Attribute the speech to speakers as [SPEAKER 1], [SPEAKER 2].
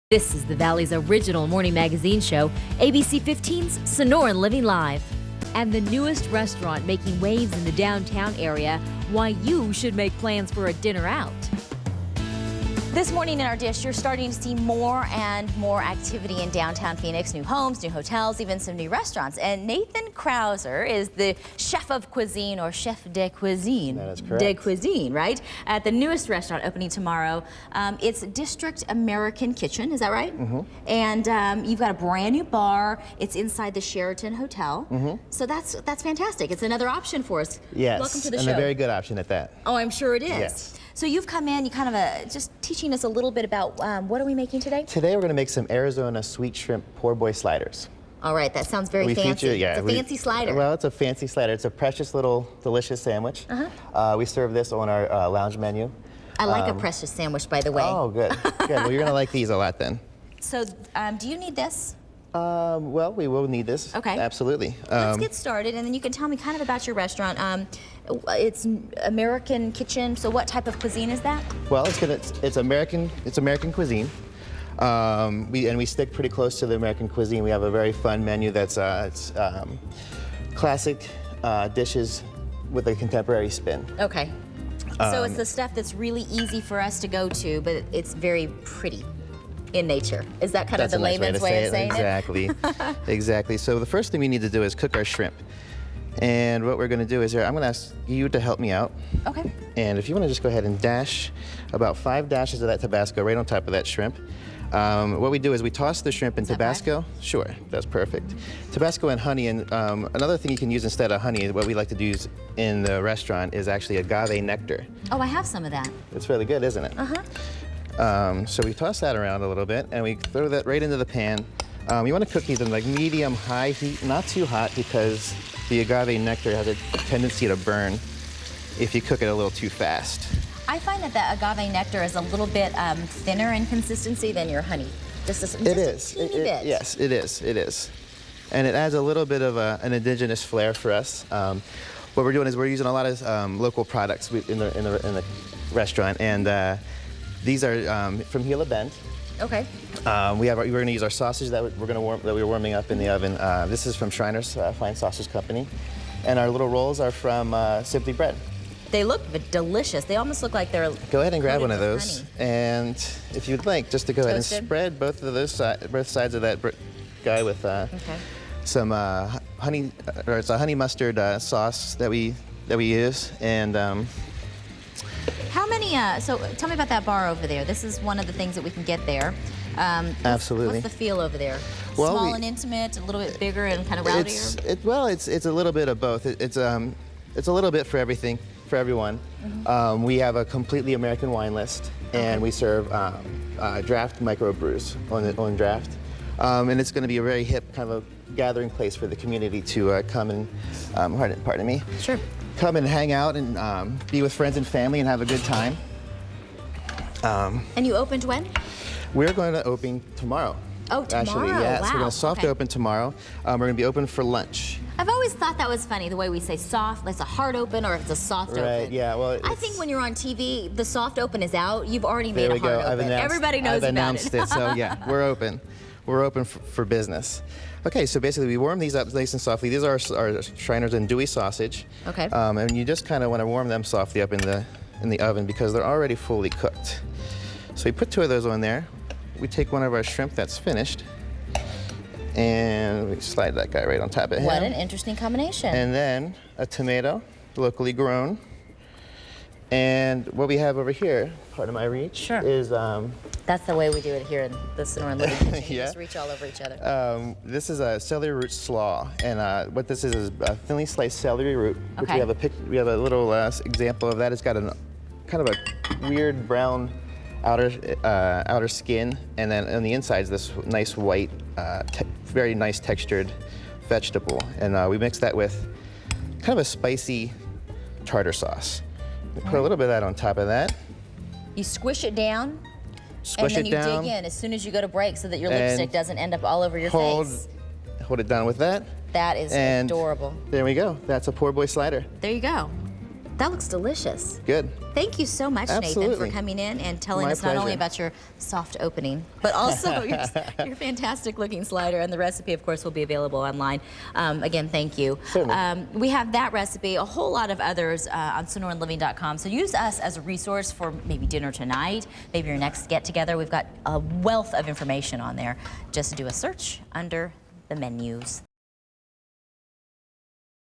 [SPEAKER 1] This is the Valley's original morning magazine show, ABC 15's Sonoran Living Live. And the newest restaurant making waves in the downtown area, why you should make plans for a dinner out.
[SPEAKER 2] This morning in our dish, you're starting to see more and more activity in downtown Phoenix. New homes, new hotels, even some new restaurants. And Nathan Krauser is the chef of cuisine, or chef de cuisine.
[SPEAKER 3] That is correct.
[SPEAKER 2] De cuisine, right? At the newest restaurant opening tomorrow. It's District American Kitchen, is that right?
[SPEAKER 3] Mm-hmm.
[SPEAKER 2] And you've got a brand new bar. It's inside the Sheraton Hotel.
[SPEAKER 3] Mm-hmm.
[SPEAKER 2] So that's fantastic. It's another option for us.
[SPEAKER 3] Yes.
[SPEAKER 2] Welcome to the
[SPEAKER 3] and
[SPEAKER 2] show.
[SPEAKER 3] a very good option at that.
[SPEAKER 2] Oh, I'm sure it is.
[SPEAKER 3] Yes.
[SPEAKER 2] So you've come in, you kind of just teaching us a little bit about what are we making today?
[SPEAKER 3] Today we're going to make some Arizona sweet shrimp poor boy sliders.
[SPEAKER 2] All right, that sounds very fancy. It's a fancy slider.
[SPEAKER 3] Well, it's a fancy slider. It's a precious little delicious sandwich. We serve this on our lounge menu.
[SPEAKER 2] I like a precious sandwich, by the way.
[SPEAKER 3] Oh, good. Good. Well, you're going to like these a lot then.
[SPEAKER 2] So do you need this?
[SPEAKER 3] Well, we will need this.
[SPEAKER 2] Okay.
[SPEAKER 3] Absolutely.
[SPEAKER 2] Let's get started, and then you can tell me kind of about your restaurant. It's American Kitchen, so what type of cuisine is that?
[SPEAKER 3] Well, it's American cuisine. We stick pretty close to the American cuisine. We have a very fun menu that's classic dishes with a contemporary spin.
[SPEAKER 2] Okay. So it's the stuff that's really easy for us to go to, but it's very pretty in nature. Is that kind of the layman's way of saying it?
[SPEAKER 3] Exactly. Exactly. So the first thing we need to do is cook our shrimp. And what we're going to do is I'm going to ask you to help me out.
[SPEAKER 2] Okay.
[SPEAKER 3] And if you want to just go ahead and dash about 5 dashes of that Tabasco right on top of that shrimp. What we do is we toss the shrimp in Tabasco. Sure, that's perfect. Tabasco and honey, and another thing you can use instead of honey, what we like to do in the restaurant is actually agave nectar.
[SPEAKER 2] Oh, I have some of that.
[SPEAKER 3] It's really good, isn't it? So we toss that around a little bit, and we throw that right into the pan. You want to cook these in like medium-high heat, not too hot, because the agave nectar has a tendency to burn if you cook it a little too fast.
[SPEAKER 2] I find that the agave nectar is a little bit thinner in consistency than your honey. Just a teeny bit.
[SPEAKER 3] Yes, it is. It is. And it adds a little bit of an indigenous flair for us. What we're doing is we're using a lot of local products in the restaurant, and these are from Gila Bend.
[SPEAKER 2] Okay.
[SPEAKER 3] We're going to use our sausage that we're warming up in the oven. This is from Shriner's Fine Sausage Company, and our little rolls are from Simply Bread.
[SPEAKER 2] They look delicious. They almost look like they're
[SPEAKER 3] Go ahead and grab one of those,
[SPEAKER 2] honey.
[SPEAKER 3] and if you'd like, just to go ahead and spread both sides of that guy with some honey, or it's a honey mustard sauce that we use, and.
[SPEAKER 2] How many, so tell me about that bar over there. This is one of the things that we can get there.
[SPEAKER 3] Absolutely.
[SPEAKER 2] What's the feel over there?
[SPEAKER 3] Well,
[SPEAKER 2] small and intimate, a little bit bigger and kind of rowdier?
[SPEAKER 3] It's a little bit of both. It's a little bit for everything, for everyone. We have a completely American wine list, and we serve draft microbrews on draft. And it's going to be a very hip kind of a gathering place for the community to come and, pardon me.
[SPEAKER 2] Sure.
[SPEAKER 3] Come and hang out and be with friends and family and have a good time.
[SPEAKER 2] And you opened when?
[SPEAKER 3] We're going to open tomorrow.
[SPEAKER 2] Oh, tomorrow,
[SPEAKER 3] actually, yes.
[SPEAKER 2] Wow.
[SPEAKER 3] We're going to soft open tomorrow. We're going to be open for lunch.
[SPEAKER 2] I've always thought that was funny, the way we say soft, like it's a hard open or if it's a soft open.
[SPEAKER 3] Right, yeah, well,
[SPEAKER 2] I think when you're on TV, the soft open is out. You've already made a hard open.
[SPEAKER 3] Everybody knows
[SPEAKER 2] about
[SPEAKER 3] announced it. So yeah, we're open. We're open for business. Okay, so basically we warm these up nice and softly. These are our Shriner's andouille sausage.
[SPEAKER 2] Okay.
[SPEAKER 3] And you just kind of want to warm them softly up in the oven because they're already fully cooked. So we put 2 of those on there. We take one of our shrimp that's finished, and we slide that guy right on top of him.
[SPEAKER 2] What an interesting combination.
[SPEAKER 3] And then a tomato, locally grown. And what we have over here, part of my reach, is...
[SPEAKER 2] That's the way we do it here in the Sonoran Living Kitchen. You just reach all over each other.
[SPEAKER 3] This is a celery root slaw, and what this is a thinly sliced celery root. Which we have a little example of that. It's got kind of a weird brown outer skin, and then on the inside is this nice white, very nice textured vegetable. And we mix that with kind of a spicy tartar sauce. We put a little bit of that on top of that.
[SPEAKER 2] You squish it down.
[SPEAKER 3] Squish
[SPEAKER 2] and then
[SPEAKER 3] it down.
[SPEAKER 2] you dig in as soon as you go to break so that your lipstick doesn't end up all over your face.
[SPEAKER 3] Hold it down with that.
[SPEAKER 2] That is adorable.
[SPEAKER 3] There we go. That's a poor boy slider.
[SPEAKER 2] There you go. That looks delicious.
[SPEAKER 3] Good.
[SPEAKER 2] Thank you so much,
[SPEAKER 3] Absolutely.
[SPEAKER 2] Nathan, for coming in and telling
[SPEAKER 3] My
[SPEAKER 2] us not only
[SPEAKER 3] pleasure.
[SPEAKER 2] about your soft opening, but also your fantastic looking slider. And the recipe, of course, will be available online. Again, thank you.
[SPEAKER 3] Certainly.
[SPEAKER 2] We have that recipe, a whole lot of others on sonoranliving.com. So use us as a resource for maybe dinner tonight, maybe your next get-together. We've got a wealth of information on there. Just do a search under the menus.